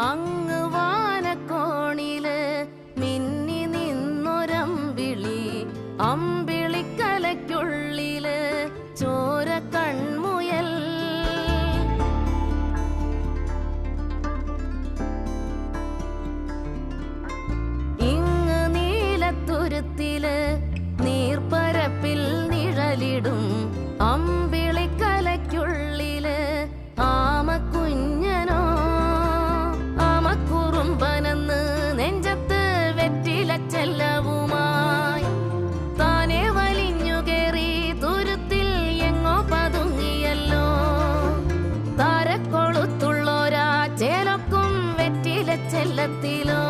അങ്ങ് വാനക്കോണില് മിന്നി നിന്നൊരമ്പിളി, അമ്പിളിക്കലയ്ക്കുള്ളില് ചോര കൺമുയൽ. ഇങ്ങ് നീലത്തുരുത്തില് നീർപ്പരപ്പിൽ നിഴലിടും അമ്പിളിക്കലയ്ക്കുള്ളില് ആമക്കുഞ്ഞനോ. ആമക്കുറുമ്പനെന്ന് നെഞ്ചത്ത് വെറ്റിലച്ചെല്ലവുമായി താനെ വലിഞ്ഞു കേറി തുരുത്തിൽ എങ്ങോ പതുങ്ങിയല്ലോ. താരക്കൊളുത്തുള്ളോരാ ചേലൊക്കും വെറ്റിലച്ചെല്ലത്തിലോ.